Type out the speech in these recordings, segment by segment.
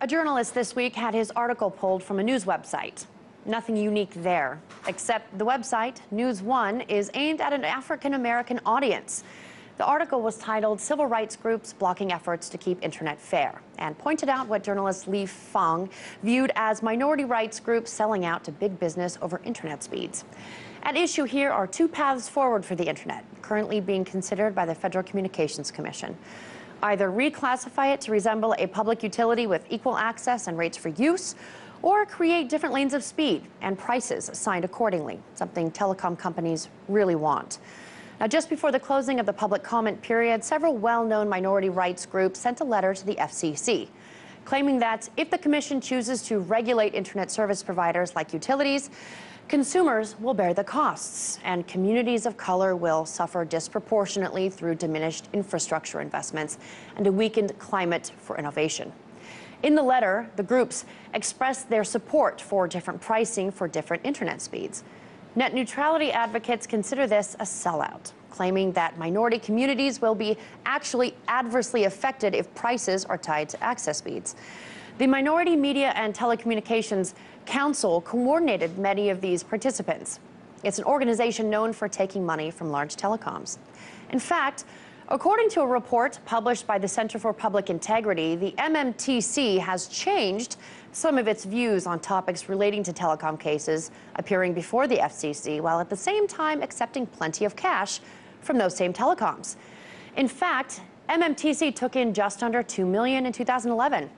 A journalist this week had his article pulled from a news website. Nothing unique there, except the website, News One, is aimed at an African-American audience. The article was titled "Civil Rights Groups Blocking Efforts to Keep Internet Fair," and pointed out what journalist Li Fang viewed as minority rights groups selling out to big business over internet speeds. At issue here are two paths forward for the internet, currently being considered by the Federal Communications Commission. Either reclassify it to resemble a public utility with equal access and rates for use, or create different lanes of speed and prices assigned accordingly, something telecom companies really want. Now, just before the closing of the public comment period, several well-known minority rights groups sent a letter to the FCC, claiming that if the commission chooses to regulate internet service providers like utilities, consumers will bear the costs, and communities of color will suffer disproportionately through diminished infrastructure investments and a weakened climate for innovation. In the letter, the groups expressed their support for different pricing for different internet speeds. Net neutrality advocates consider this a sellout, claiming that minority communities will be actually adversely affected if prices are tied to access speeds. The Minority Media and Telecommunications Council coordinated many of these participants. It's an organization known for taking money from large telecoms. In fact, according to a report published by the Center for Public Integrity, the MMTC has changed some of its views on topics relating to telecom cases, appearing before the FCC, while at the same time accepting plenty of cash from those same telecoms. In fact, MMTC took in just under $2 million in 2011.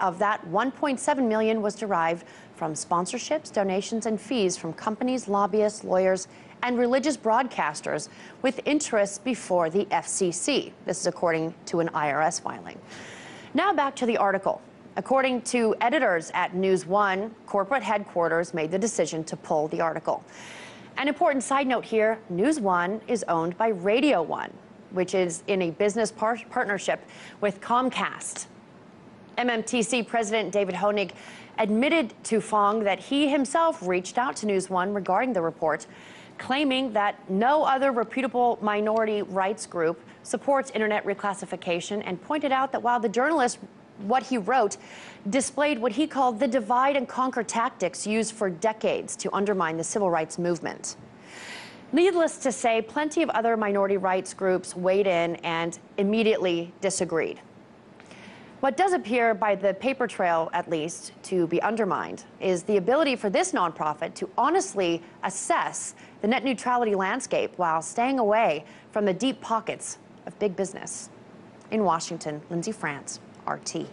Of that, $1.7 million was derived from sponsorships, donations, and fees from companies, lobbyists, lawyers, and religious broadcasters with interests before the FCC. This is according to an IRS filing. Now back to the article. According to editors at News One, corporate headquarters made the decision to pull the article. An important side note here, News One is owned by Radio One, which is in a business partnership with Comcast. MMTC President David Honig admitted to Fang that he himself reached out to News One regarding the report, claiming that no other reputable minority rights group supports internet reclassification, and pointed out that while the journalist, what he wrote, displayed what he called the divide and conquer tactics used for decades to undermine the civil rights movement. Needless to say, plenty of other minority rights groups weighed in and immediately disagreed. What does appear, by the paper trail at least, to be undermined is the ability for this nonprofit to honestly assess the net neutrality landscape while staying away from the deep pockets of big business. In Washington, Lindsay France, RT.